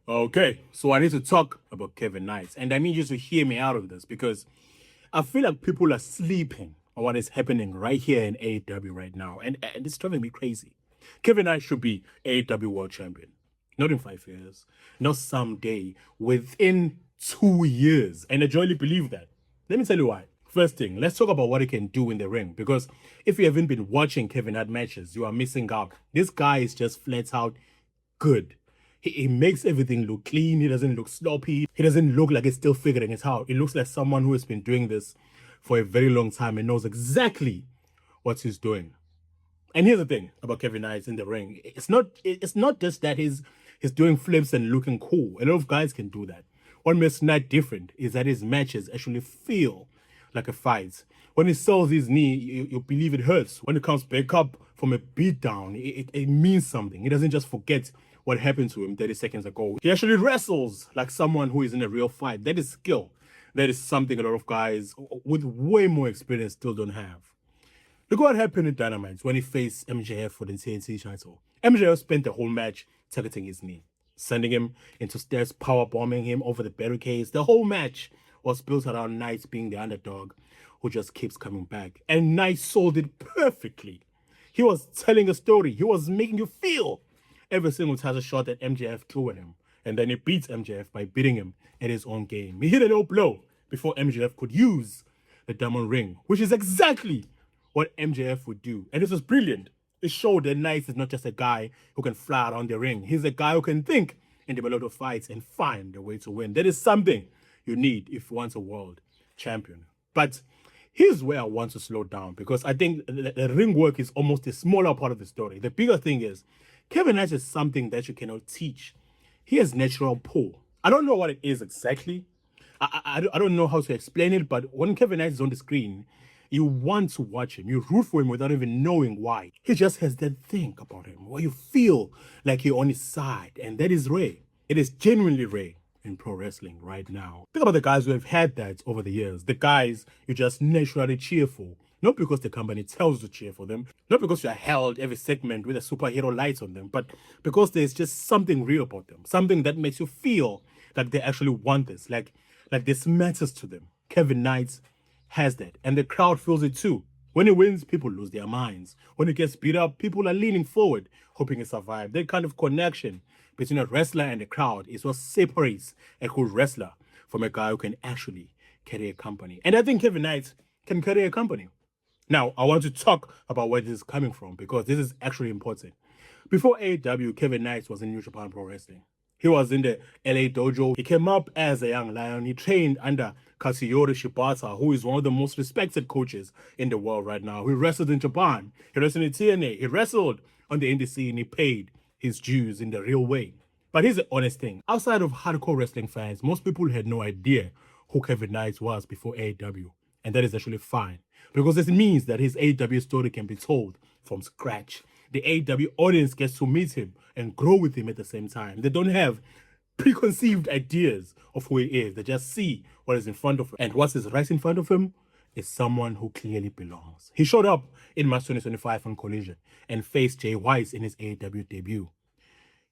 Okay, so I need to talk about Kevin Knight, and I need you to hear me out of this because I feel like people are sleeping on what is happening right here in AEW right now, and it's driving me crazy. Kevin Knight should be AEW World Champion, not in 5 years, not someday, within 2 years, and I genuinely believe that. Let me tell you why. First thing, let's talk about what he can do in the ring because if you haven't been watching Kevin Hart matches, you are missing out. This guy is just flat out good. He makes everything look clean. He doesn't look sloppy. He doesn't look like he's still figuring it out. He looks like someone who has been doing this for a very long time and knows exactly what he's doing. And here's the thing about Kevin Knight in the ring. It's not just that he's doing flips and looking cool. A lot of guys can do that. What makes Knight different is that his matches actually feel like a fight. When he sells his knee, you believe it hurts. When he comes back up from a beatdown, it means something. He doesn't just forget what happened to him 30 seconds ago. He actually wrestles like someone who is in a real fight. That is skill. That is something a lot of guys with way more experience still don't have. Look what happened in Dynamite when he faced MJF for the TNT title. MJF spent the whole match targeting his knee, sending him into stairs, power bombing him over the barricades. The whole match was built around Knight being the underdog who just keeps coming back. And Knight sold it perfectly. He was telling a story. He was making you feel every single title shot that MJF threw at him. And then he beats MJF by beating him at his own game. He hit a low blow before MJF could use the diamond ring, which is exactly what MJF would do. And this was brilliant. It showed that Knight is not just a guy who can fly around the ring. He's a guy who can think and develop fights and find a way to win. That is something you need if you want a world champion. But here's where I want to slow down because I think the ring work is almost a smaller part of the story. The bigger thing is Kevin Nash is something that you cannot teach. He has natural pull. I don't know what it is exactly. I don't know how to explain it, but when Kevin Nash is on the screen, you want to watch him. You root for him without even knowing why. He just has that thing about him where you feel like you're on his side, and that is rare. It is genuinely rare in pro wrestling right now. Think about the guys who have had that over the years. The guys you just naturally cheer for. Not because the company tells you to cheer for them, not because you are held every segment with a superhero lights on them, but because there's just something real about them. Something that makes you feel like they actually want this, like this matters to them. Kevin Knight has that, and the crowd feels it too. When he wins, people lose their minds. When he gets beat up, people are leaning forward, hoping he survives. That kind of connection between a wrestler and the crowd is what separates a good wrestler from a guy who can actually carry a company. And I think Kevin Knight can carry a company. Now, I want to talk about where this is coming from because this is actually important. Before AEW, Kevin Knight was in New Japan Pro Wrestling. He was in the LA dojo. He came up as a young lion. He trained under Katsuyori Shibata, who is one of the most respected coaches in the world right now. He wrestled in Japan. He wrestled in TNA. He wrestled on the indie scene. He paid his dues in the real way. But here's the honest thing. Outside of hardcore wrestling fans, most people had no idea who Kevin Knight was before AEW. And that is actually fine. Because this means that his AEW story can be told from scratch. The AEW audience gets to meet him and grow with him at the same time. They don't have preconceived ideas of who he is. They just see what is in front of him. And what is right in front of him is someone who clearly belongs. He showed up in March 2025 on Collision and faced Jay White in his AEW debut.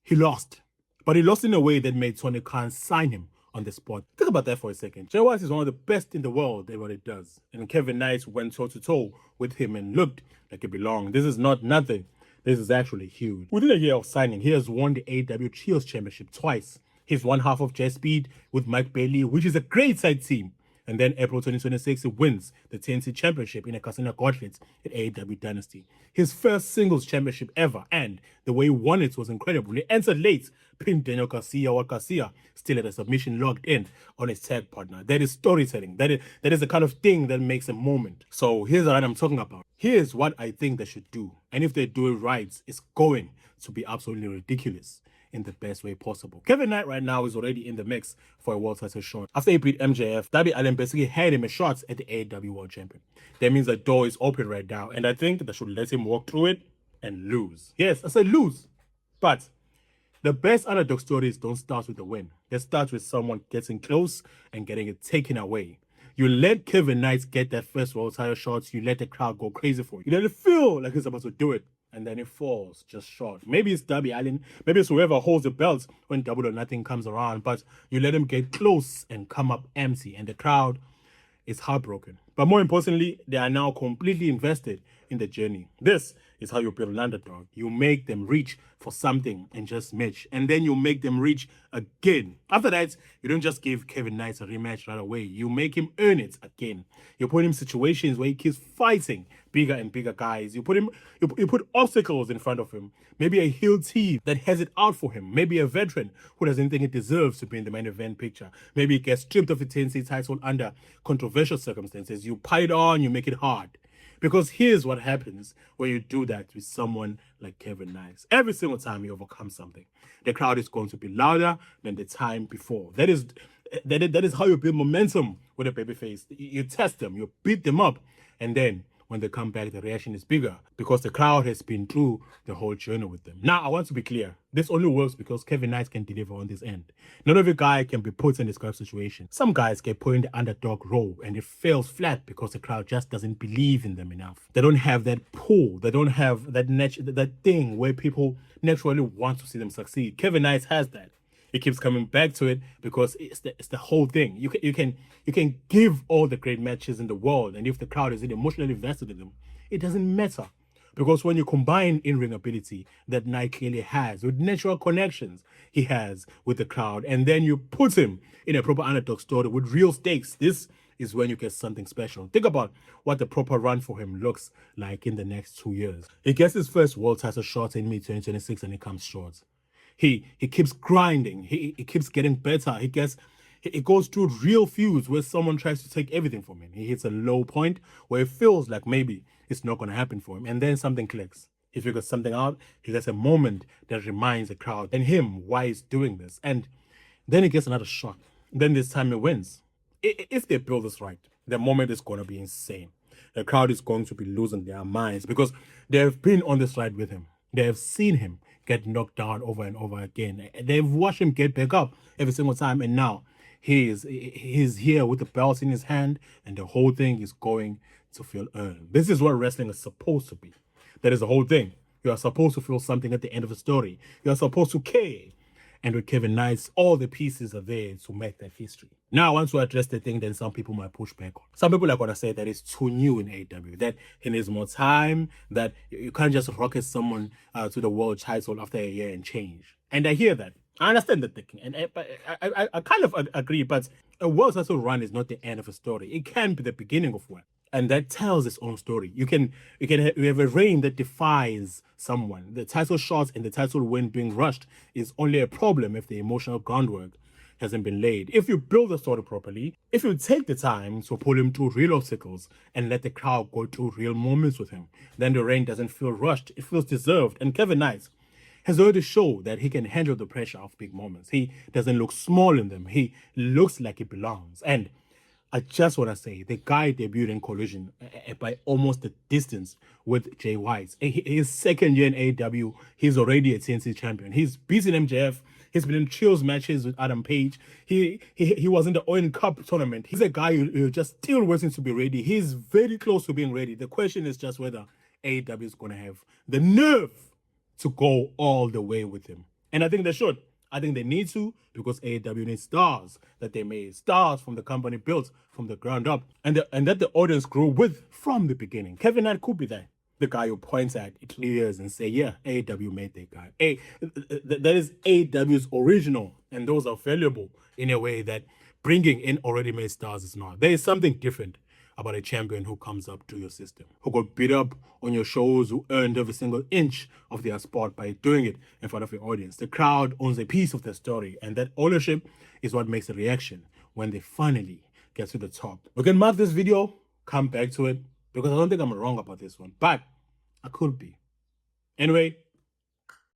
He lost. But he lost in a way that made Tony Khan sign him on the spot. Think about that for a second. Jay White is one of the best in the world at what it does. And Kevin Knight went toe-to-toe with him and looked like he belonged. This is not nothing. This is actually huge. Within a year of signing, he has won the AEW Trios Championship twice. He's one half of Jet Speed with Mike Bailey, which is a great tag team. And then April 2026, he wins the TNT Championship in a Casino Gauntlet at AEW Dynasty. His first singles championship ever, and the way he won it was incredible. He entered late, pinned Daniel Garcia, while Garcia still had a submission locked in on his tag partner. That is storytelling. That is the kind of thing that makes a moment. So here's what I'm talking about. Here's what I think they should do. And if they do it right, it's going to be absolutely ridiculous in the best way possible. Kevin Knight right now is already in the mix for a world title shot. After he beat MJF, Darby Allin basically had him a shot at the AEW World Champion. That means the door is open right now, and I think they should let him walk through it and lose. Yes, I said lose. But the best underdog stories don't start with a win. They start with someone getting close and getting it taken away. You let Kevin Knight get that first world title shot, you let the crowd go crazy for you. You let it feel like he's about to do it. and then it falls just short. Maybe it's Darby Allin, maybe it's whoever holds the belt when Double or Nothing comes around, but you let him get close and come up empty, and the crowd is heartbroken. But more importantly, they are now completely invested in the journey. This is how you build an underdog. You make them reach for something and just match, and then you make them reach again. After that, you don't just give Kevin Knight a rematch right away. You make him earn it again. You put him in situations where he keeps fighting bigger and bigger guys. You put obstacles in front of him. Maybe a heel team that has it out for him. Maybe a veteran who doesn't think it deserves to be in the main event picture. Maybe he gets stripped of the TNC title under controversial circumstances. You pile it on, you make it hard. Because here's what happens when you do that with someone like Kevin Knight. Every single time you overcome something, the crowd is going to be louder than the time before. That is how you build momentum with a babyface. You test them, you beat them up, and then when they come back, the reaction is bigger because the crowd has been through the whole journey with them. Now, I want to be clear. This only works because Kevin Knight can deliver on this end. Not every guy can be put in this kind of situation. Some guys get put in the underdog role and it fails flat because the crowd just doesn't believe in them enough. They don't have that pull. They don't have that thing where people naturally want to see them succeed. Kevin Knight has that. He keeps coming back to it because it's the whole thing. You can give all the great matches in the world, and if the crowd isn't emotionally invested in them, it doesn't matter. Because when you combine in-ring ability that Knight clearly has with natural connections he has with the crowd, and then you put him in a proper underdog story with real stakes, this is when you get something special. Think about what the proper run for him looks like in the next 2 years. He gets his first world title shot in mid-2026 and he comes short. He keeps grinding. He keeps getting better. He goes through real feuds where someone tries to take everything from him. He hits a low point where it feels like maybe it's not going to happen for him. And then something clicks. He figures something out. He gets a moment that reminds the crowd and him why he's doing this. And then he gets another shot. Then this time he wins. If they build this right, the moment is going to be insane. The crowd is going to be losing their minds because they have been on this ride with him. They have seen him get knocked down over and over again. They've watched him get back up every single time, and now he's here with the belt in his hand, and the whole thing is going to feel earned. This is what wrestling is supposed to be. That is the whole thing. You are supposed to feel something at the end of the story. You are supposed to care. And with Kevin Knight, all the pieces are there to make that history. Now, once we address the thing, then some people might push back on. Some people are going to say that it's too new in AEW, that he needs more time, that you can't just rocket someone to the world title after a year and change. And I hear that. I understand the thinking, and I kind of agree, but a world title run is not the end of a story. It can be the beginning of one. And that tells its own story. You have a reign that defines someone. The title shot and the title win being rushed is only a problem if the emotional groundwork hasn't been laid. If you build the story properly, if you take the time to pull him through real obstacles and let the crowd go through real moments with him, then the reign doesn't feel rushed. It feels deserved. And Kevin Knight has already shown that he can handle the pressure of big moments. He doesn't look small in them. He looks like he belongs. And I just want to say, the guy debuted in Collision by almost the distance with Jay White. His second year in AEW, he's already a TNC champion. He's beaten MJF. He's been in trios matches with Adam Page. He was in the Owen Cup tournament. He's a guy who just still waiting to be ready. He's very close to being ready. The question is just whether AEW is going to have the nerve to go all the way with him. And I think they should. I think they need to, because AEW needs stars that they made, stars from the company built from the ground up, and that the audience grew with from the beginning. Kevin Knight could be that. The guy who points at it clears and say, yeah, AEW made that guy. That is AEW's original, and those are valuable in a way that bringing in already made stars is not. There is something different about a champion who comes up to your system, who got beat up on your shows, who earned every single inch of their spot by doing it in front of your audience. The crowd owns a piece of the story, and that ownership is what makes a reaction when they finally get to the top. We can mark this video, come back to it, because I don't think I'm wrong about this one, but I could be. Anyway,